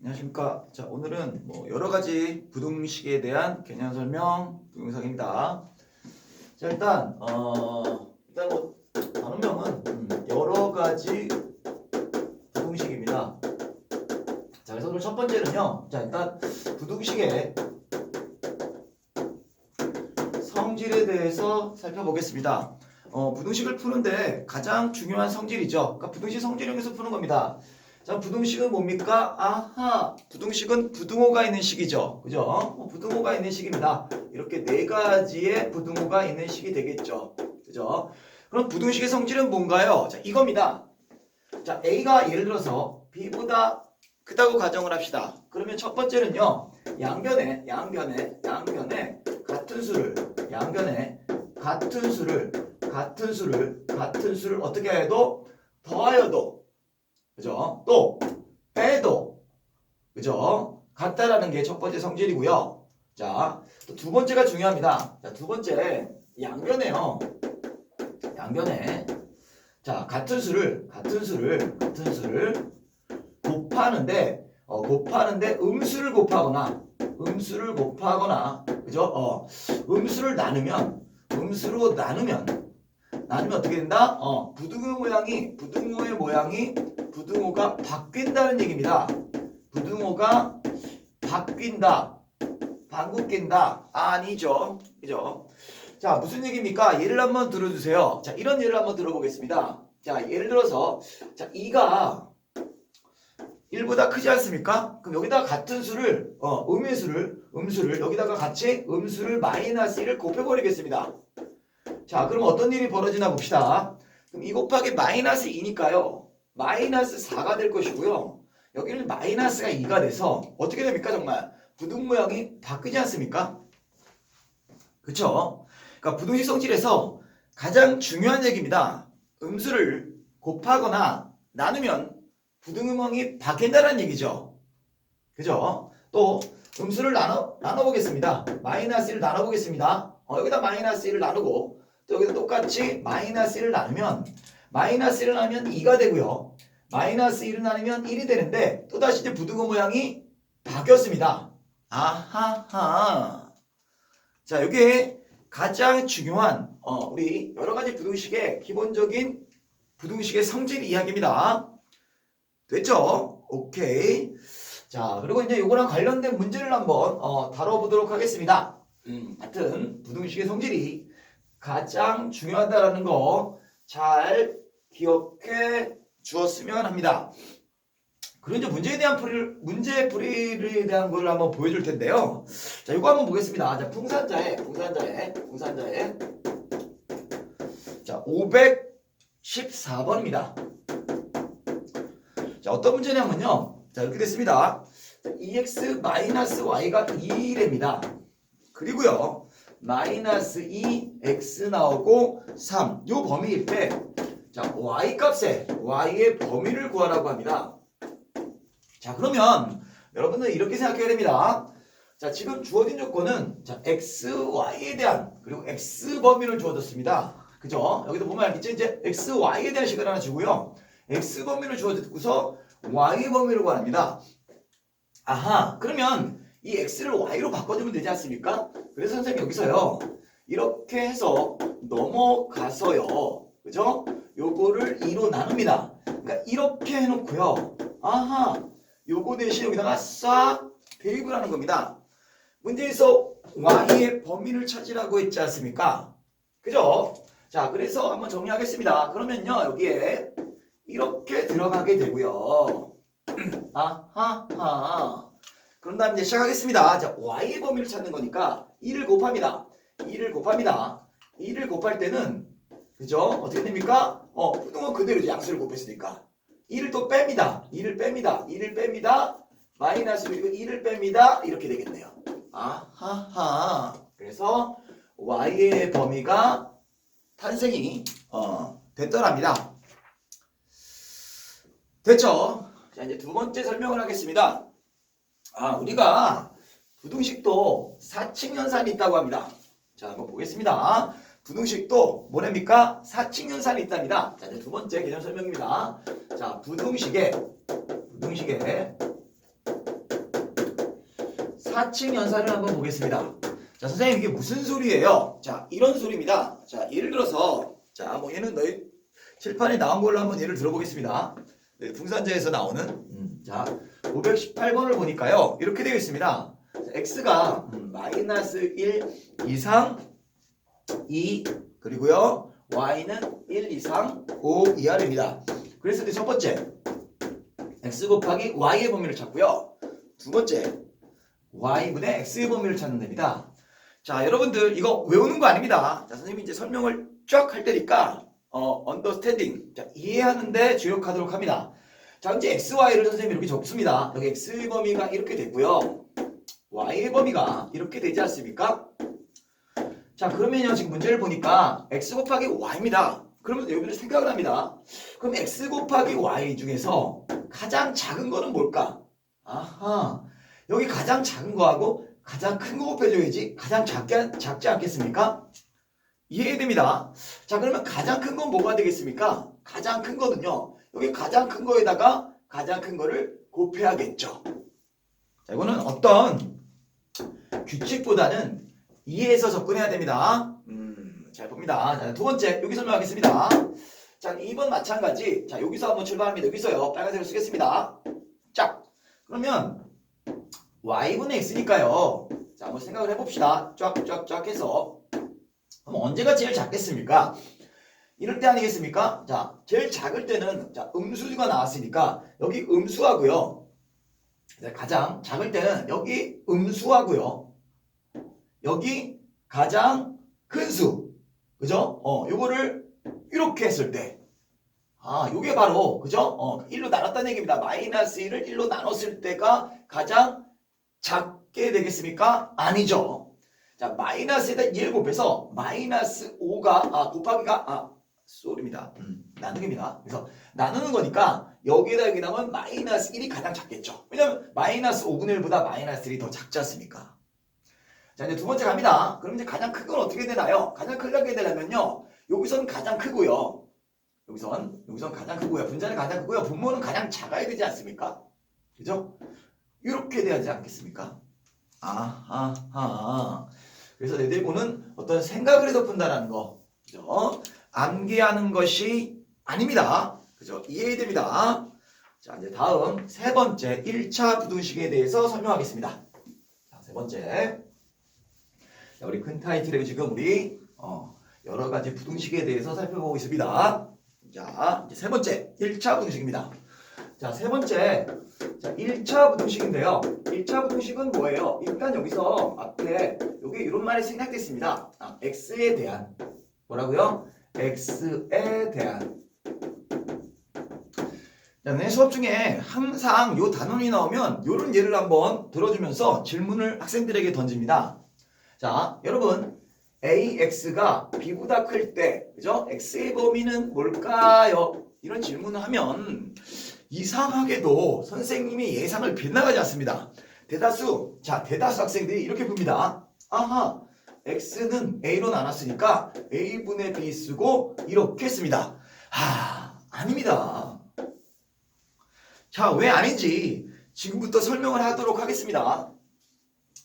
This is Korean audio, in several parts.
안녕하십니까. 자, 오늘은 여러 가지 부등식에 대한 개념 설명 동영상입니다. 자, 일단 단어명은 여러 가지 부등식입니다. 자, 그래서 오늘 첫 번째는요. 자, 일단 부등식의 성질에 대해서 살펴보겠습니다. 부등식을 푸는데 가장 중요한 성질이죠. 그러니까 부등식 성질형에서 푸는 겁니다. 자, 부등식은 뭡니까? 아하, 부등식은 부등호가 있는 식이죠. 그죠? 부등호가 있는 식입니다. 이렇게 네 가지의 부등호가 있는 식이 되겠죠. 그죠? 그럼 부등식의 성질은 뭔가요? 자, 이겁니다. 자, A가 예를 들어서 B보다 크다고 가정을 합시다. 그러면 첫 번째는요. 양변에 같은 수를 어떻게 해도 더하여도 그죠? 또 빼도 그죠? 같다라는 게 첫 번째 성질이고요. 자, 또 두 번째가 중요합니다. 자, 두 번째 양변에 자, 같은 수를 곱하는데 음수를 곱하거나 그죠? 음수로 나누면 어떻게 된다? 부등호가 바뀐다는 얘기입니다. 부등호가 바뀐다. 아니죠. 그죠? 자, 무슨 얘기입니까? 예를 한번 들어주세요. 자, 이런 예를 한번 들어보겠습니다. 자, 예를 들어서, 자, 2가 1보다 크지 않습니까? 그럼 여기다가 같은 수를, 음수를, 여기다가 같이 음수를 마이너스 1을 곱해버리겠습니다. 자, 그럼 어떤 일이 벌어지나 봅시다. 그럼 2 곱하기 마이너스 2니까요. 마이너스 4가 될 것이고요. 여기는 마이너스가 2가 돼서 어떻게 됩니까? 정말 부등 모양이 바뀌지 않습니까? 그쵸? 그러니까 부등식 성질에서 가장 중요한 얘기입니다. 음수를 곱하거나 나누면 부등 모양이 바뀐다는 얘기죠. 그죠? 또 음수를 나눠보겠습니다. 마이너스 1을 나눠보겠습니다. 여기다 마이너스 1을 나누고 또 여기다 똑같이 마이너스 1을 나누면 2가 되고요. 마이너스 1을 나누면 1이 되는데 또다시 이제 부등호 모양이 바뀌었습니다. 아하하. 자, 이게 가장 중요한 우리 여러 가지 부등식의 기본적인 부등식의 성질 이야기입니다. 됐죠? 오케이. 자, 그리고 이제 이거랑 관련된 문제를 한번 다뤄보도록 하겠습니다. 하여튼 부등식의 성질이 가장 중요하다라는 거 잘 기억해 주었으면 합니다. 그리고 이제 문제 풀이에 대한 걸 한번 보여줄 텐데요. 자, 이거 한번 보겠습니다. 자, 풍산자에 자, 514번입니다. 자, 어떤 문제냐면요. 자, 이렇게 됐습니다. 자, 2x-y가 2랍니다. 그리고요. 마이너스 2x 나오고 3. 요 범위일 때 자, y의 범위를 구하라고 합니다. 자, 그러면 여러분들 이렇게 생각해야 됩니다. 자, 지금 주어진 조건은 자, x, y에 대한 그리고 x 범위를 주어졌습니다. 그죠? 여기도 보면 알겠죠? 이제 x, y에 대한 식을 하나 주고요. x 범위를 주어졌고서 y 범위를 구합니다. 아하, 그러면 이 x를 y로 바꿔주면 되지 않습니까? 그래서 선생님이 여기서요. 이렇게 해서 넘어가서요. 그죠? 요거를 2로 나눕니다. 그러니까 이렇게 해놓고요. 아하, 요거 대신 여기다가 싹 대입을 하는 겁니다. 문제에서 y의 범위를 찾으라고 했지 않습니까? 그죠? 자, 그래서 한번 정리하겠습니다. 그러면요, 여기에 이렇게 들어가게 되고요. 아하하. 그런 다음에 이제 시작하겠습니다. 자, y의 범위를 찾는 거니까 2를 곱합니다. 2를 곱할 때는 그죠? 어떻게 됩니까? 부등호 그대로 양수를 곱했으니까 2를 또 뺍니다. 2를 뺍니다. 마이너스 그리고 2를 뺍니다. 이렇게 되겠네요. 아하하. 그래서 y의 범위가 탄생이 됐더랍니다. 됐죠? 자, 이제 두 번째 설명을 하겠습니다. 우리가 부등식도 사칙연산이 있다고 합니다. 자, 한번 보겠습니다. 부등식도 뭐랍니까? 사칙연산이 있답니다. 자, 이제 두 번째 개념 설명입니다. 자, 부등식에 하층 연산을 한번 보겠습니다. 자, 선생님 이게 무슨 소리예요? 자, 이런 소리입니다. 자, 예를 들어서 자, 뭐 얘는 너희 칠판에 나온 걸로 한번 예를 들어보겠습니다. 네, 분산자에서 나오는 자, 518번을 보니까요. 이렇게 되어 있습니다. x가 마이너스 1 이상 2 그리고요. y는 1 이상 5 이하입니다. 그래서 이제 첫 번째 x 곱하기 y의 범위를 찾고요. 두 번째 y분의 x의 범위를 찾는 됩니다. 자, 여러분들 이거 외우는 거 아닙니다. 자, 선생님이 이제 설명을 쫙 할 테니까 understanding 자, 이해하는데 주력하도록 합니다. 자, 이제 x, y를 선생님이 이렇게 적습니다. 여기 x의 범위가 이렇게 됐고요. y의 범위가 이렇게 되지 않습니까? 자, 그러면요 지금 문제를 보니까 x 곱하기 y입니다. 그러면 여러분들 생각을 합니다. 그럼 x 곱하기 y 중에서 가장 작은 거는 뭘까? 아하, 여기 가장 작은 거하고 가장 큰 거 곱해줘야지 가장 작지 않겠습니까? 이해됩니다. 자, 그러면 가장 큰 건 뭐가 되겠습니까? 가장 큰 거는요. 여기 가장 큰 거에다가 가장 큰 거를 곱해야겠죠. 자, 이거는 어떤 규칙보다는 이해해서 접근해야 됩니다. 잘 봅니다. 자, 두 번째 여기 설명하겠습니다. 자, 2번 마찬가지. 자, 여기서 한번 출발합니다. 여기서요. 빨간색을 쓰겠습니다. 자, 그러면 y분의 x니까요. 자, 한번 생각을 해봅시다. 쫙쫙쫙 해서. 그럼 언제가 제일 작겠습니까? 이럴 때 아니겠습니까? 자, 제일 작을 때는 자, 음수가 나왔으니까 여기 음수하고요. 가장 작을 때는 여기 음수하고요. 여기 가장 큰 수. 그죠? 요거를 이렇게 했을 때. 아, 요게 바로 그죠? 1로 나눴다는 얘기입니다. 마이너스 1을 1로 나눴을 때가 가장 작게 되겠습니까? 아니죠. 자, 마이너스에다 2를 곱해서 마이너스 5가 곱하기가 쏘리입니다. 나누기입니다. 그래서 나누는 거니까 여기에다 여기 나오면 마이너스 1이 가장 작겠죠. 왜냐면 마이너스 5분의 1보다 마이너스 1이 더 작지 않습니까? 자, 이제 두 번째 갑니다. 그럼 이제 가장 큰 건 어떻게 되나요? 가장 크게 되려면요. 여기선 가장 크고요. 여기선 가장 크고요. 분자는 가장 크고요. 분모는 가장 작아야 되지 않습니까? 그죠? 이렇게 돼야지 않겠습니까? 아하하. 그래서 내대고는 어떤 생각을 해서 푼다라는 거. 그죠? 암기하는 것이 아닙니다. 그죠? 이해해야 됩니다. 자, 이제 다음 세 번째 1차 부등식에 대해서 설명하겠습니다. 자, 세 번째. 자, 우리 큰 타이틀에 지금 우리 여러 가지 부등식에 대해서 살펴보고 있습니다. 자, 이제 세 번째 1차 부등식입니다. 자, 세 번째. 자, 1차 부등식인데요. 1차 부등식은 뭐예요? 일단 여기서 앞에 여기 이런 말이 생략됐습니다. x에 대한 뭐라고요? x에 대한. 자, 내 수업 중에 항상 요 단원이 나오면 요런 예를 한번 들어주면서 질문을 학생들에게 던집니다. 자, 여러분 ax가 b보다 클 때, 그죠? x의 범위는 뭘까요? 이런 질문을 하면 이상하게도 선생님이 예상을 빗나가지 않습니다. 대다수 학생들이 이렇게 봅니다. 아하, x는 a로 나눴으니까 a분의 b 쓰고 이렇게 씁니다. 아닙니다. 자, 왜 아닌지 지금부터 설명을 하도록 하겠습니다.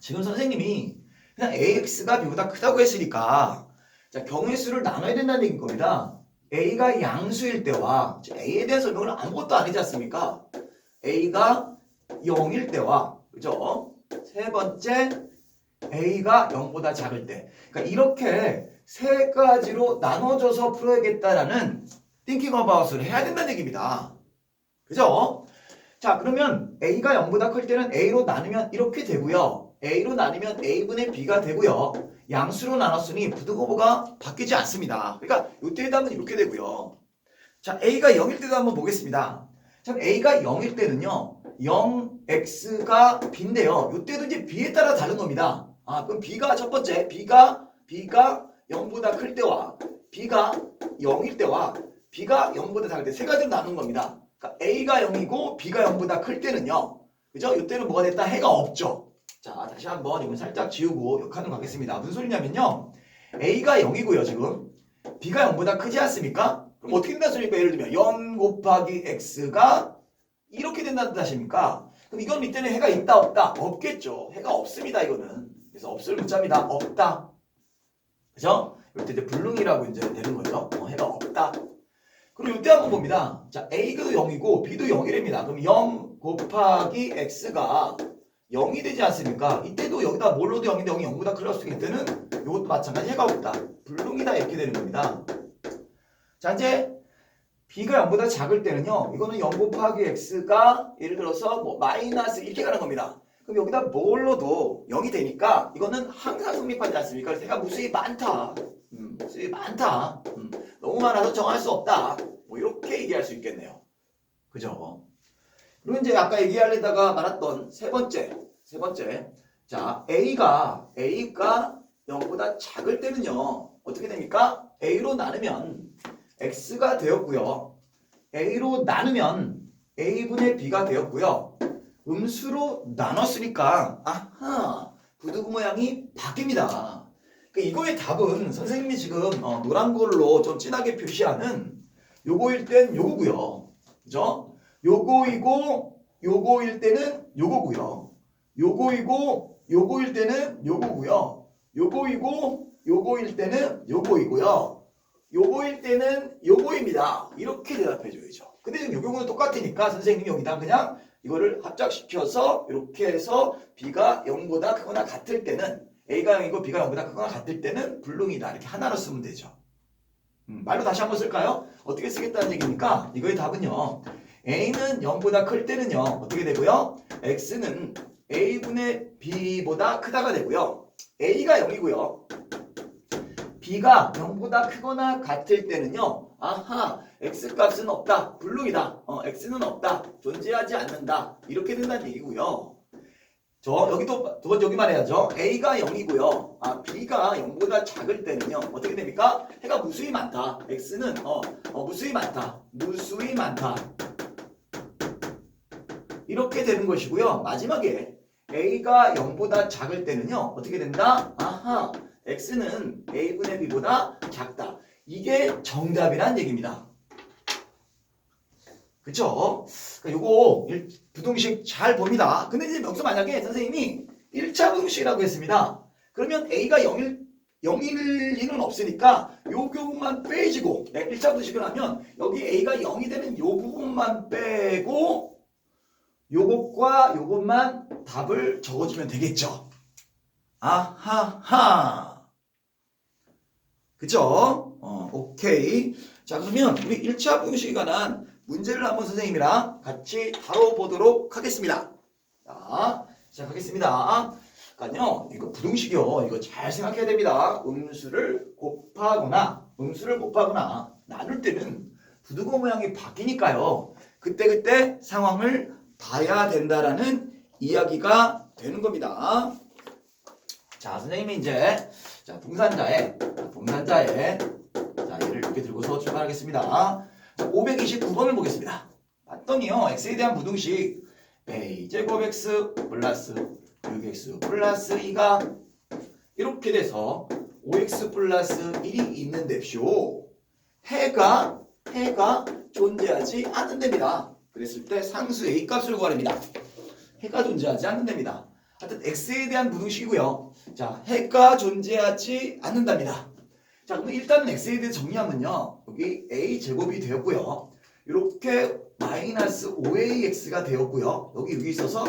지금 선생님이 그냥 ax가 b보다 크다고 했으니까 자, 경우의 수를 나눠야 된다는 얘기인 겁니다. a가 양수일 때와 a에 대한 설명은 아무것도 아니지 않습니까? a가 0일 때와 그죠? 세 번째 a가 0보다 작을 때. 그러니까 이렇게 세 가지로 나눠줘서 풀어야겠다라는 thinking about을 해야 된다는 얘기입니다. 그죠? 자, 그러면 a가 0보다 클 때는 a로 나누면 이렇게 되고요. a로 나누면 a분의 b가 되고요. 양수로 나눴으니 부등호가 바뀌지 않습니다. 그러니까 이때의 답은 이렇게 되고요. 자, a가 0일 때도 한번 보겠습니다. 자, a가 0일 때는요. 0x가 b인데요. 이때도 이제 b에 따라 다른 겁니다. 그럼 b가 첫 번째 b가 0보다 클 때와 b가 0일 때와 b가 0보다 작을 때 세 가지로 나눈 겁니다. 그러니까 a가 0이고 b가 0보다 클 때는요. 그죠? 이때는 뭐가 됐다? 해가 없죠. 자, 다시 한번 이건 살짝 지우고 역하는 거 하겠습니다. 무슨 소리냐면요. a가 0이고요, 지금. b가 0보다 크지 않습니까? 그럼 어떻게 된다는 소리입니까? 예를 들면 0 곱하기 x가 이렇게 된다는 뜻입니까? 그럼 이건 밑에는 해가 있다 없다? 없겠죠. 해가 없습니다 이거는. 그래서 없을 문자입니다. 없다. 그죠? 이때 이제 불능이라고 이제 되는 거죠. 해가 없다. 그리고 이때 한번 봅니다. 자, A도 0이고 B도 0이랍니다. 그럼 0 곱하기 X가 0이 되지 않습니까? 이때도 여기다 뭘로도 0인데 0이 0보다 클 수있을 때는 이것도 마찬가지 해가 없다. 불능이다 이렇게 되는 겁니다. 자, 이제 B가 0보다 작을 때는요. 이거는 0 곱하기 X가 예를 들어서 뭐 마이너스 이렇게 가는 겁니다. 그럼 여기다 뭘로도 0이 되니까 이거는 항상 성립하지 않습니까? 그래서 해가 무수히 많다. 무수히 많다. 너무 많아서 정할 수 없다. 뭐 이렇게 얘기할 수 있겠네요. 그죠? 그리고 이제 아까 얘기하려다가 말았던 세 번째. 자, A가 0보다 작을 때는요. 어떻게 됩니까? A로 나누면 X가 되었고요. A로 나누면 A분의 B가 되었고요. 음수로 나눴으니까 아하 부두구 모양이 바뀝니다. 그러니까 이거의 답은 선생님이 지금 노란 걸로 좀 진하게 표시하는 요거일 땐 요거고요. 그죠? 요거일 때는 요거고요. 요거일 때는 요거고요. 요거일 때는 요거이고요. 요거일 때는 요거입니다. 이렇게 대답해 줘야죠. 근데 지금 요 경우는 똑같으니까 선생님이 여기다 그냥 이거를 합작시켜서 이렇게 해서 B가 0보다 크거나 같을 때는 A가 0이고 B가 0보다 크거나 같을 때는 불능이다. 이렇게 하나로 쓰면 되죠. 말로 다시 한번 쓸까요? 어떻게 쓰겠다는 얘기니까 이거의 답은요. A는 0보다 클 때는요. 어떻게 되고요? X는 A분의 B보다 크다가 되고요. A가 0이고요. B가 0보다 크거나 같을 때는요. 아하, X값은 없다. 불능이다. X는 없다. 존재하지 않는다. 이렇게 된다는 얘기고요. 여기도 두 번째 여기만 해야죠. A가 0이고요. B가 0보다 작을 때는요. 어떻게 됩니까? 해가 무수히 많다. X는 무수히 많다. 무수히 많다. 이렇게 되는 것이고요. 마지막에 A가 0보다 작을 때는요. 어떻게 된다? 아하. X는 A분의 B보다 작다. 이게 정답이란 얘기입니다. 그쵸? 그러니까 요거 부등식 잘 봅니다. 근데 이제 여기서 만약에 선생님이 1차 부등식이라고 했습니다. 그러면 A가 0일 리는 없으니까 요 경우만 빼지고 1차 부등식을 하면 여기 A가 0이 되는 요 부분만 빼고 요것과 요것만 답을 적어주면 되겠죠. 아하하. 그쵸? 오케이. 자, 그러면 우리 1차 부등식에 관한 문제를 한번 선생님이랑 같이 다뤄보도록 하겠습니다. 자, 시작하겠습니다. 그러니까요, 이거 부등식이요. 이거 잘 생각해야 됩니다. 음수를 곱하거나 나눌 때는 부두고 모양이 바뀌니까요. 그때 상황을 봐야 된다라는 이야기가 되는 겁니다. 자, 선생님이 이제 분산자에 자, 얘를 이렇게 들고서 출발하겠습니다. 529번을 보겠습니다. 봤더니요, x에 대한 부등식 a제곱 x 플러스 6x 플러스 2가 이렇게 돼서 5x 플러스 1이 있는데쇼. 해가 존재하지 않는답니다. 그랬을 때 상수 a 값을 구하랍니다. 해가 존재하지 않는답니다. 하여튼 x에 대한 부등식이고요. 자, 해가 존재하지 않는답니다. 자, 그럼 일단은 x에 대해 정리하면요. 여기 a 제곱이 되었고요. 이렇게 마이너스 5ax가 되었고요. 여기 있어서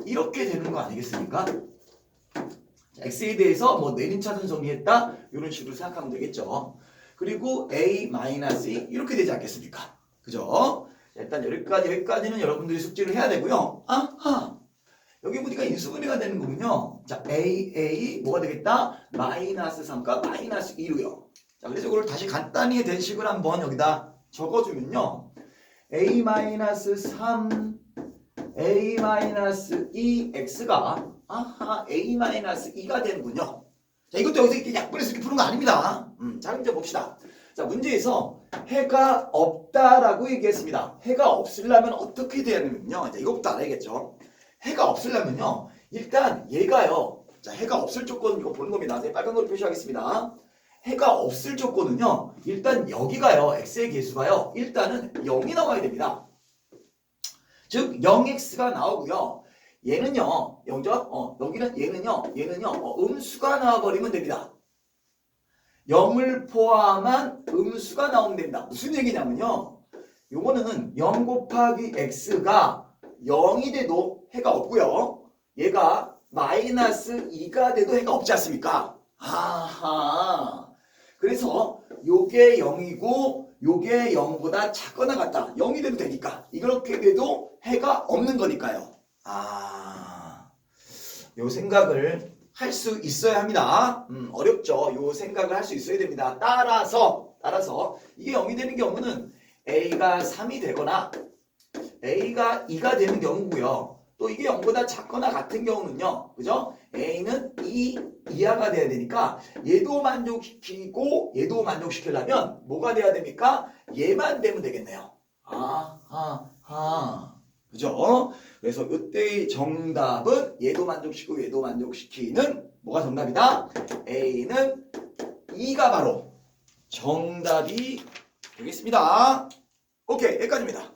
이렇게 되는 거 아니겠습니까? 자, x에 대해서 뭐 내림차순 정리했다. 이런 식으로 생각하면 되겠죠. 그리고 a 마이너스 2 이렇게 되지 않겠습니까? 그죠? 자, 일단 여기까지는 여러분들이 숙지를 해야 되고요. 아하! 여기 보니까 인수분해가 되는 거군요. 자, a 뭐가 되겠다? 마이너스 3과 마이너스 2로요. 자, 그래서 이걸 다시 간단히 된 식을 한번 여기다 적어주면요. a-3 a-2x가 a-2가 되는군요. 자, 이것도 여기서 이렇게 약분해서 이렇게 푸는 거 아닙니다. 자, 이제 봅시다. 자, 문제에서 해가 없다라고 얘기했습니다. 해가 없으려면 어떻게 돼야 되냐면요. 자, 이것부터 알아야겠죠. 해가 없으려면요. 일단 얘가요. 자, 해가 없을 조건은 이거 보는 겁니다. 제가 빨간 걸로 표시하겠습니다. 해가 없을 조건은요. 일단 여기가요. x의 개수가요. 일단은 0이 나와야 됩니다. 즉 0x가 나오고요. 얘는요, 영죠? 여기는 얘는요, 음수가 나와버리면 됩니다. 0을 포함한 음수가 나오면 됩니다. 무슨 얘기냐면요. 요거는 0 곱하기 x가 0이 돼도 해가 없고요. 얘가 마이너스 2가 돼도 해가 없지 않습니까? 아하. 그래서 요게 0이고 요게 0보다 작거나 같다. 0이 돼도 되니까. 이렇게 돼도 해가 없는 거니까요. 요 생각을 할 수 있어야 합니다. 어렵죠. 요 생각을 할 수 있어야 됩니다. 따라서 이게 0이 되는 경우는 A가 3이 되거나 A가 2가 되는 경우고요. 또 이게 0보다 작거나 같은 경우는요. 그죠? A는 2 이하가 돼야 되니까 얘도 만족시키고 얘도 만족시키려면 뭐가 돼야 됩니까? 얘만 되면 되겠네요. 그죠? 그래서 이때의 정답은 얘도 만족시키고 얘도 만족시키는 뭐가 정답이다? A는 2가 바로 정답이 되겠습니다. 오케이, 여기까지입니다.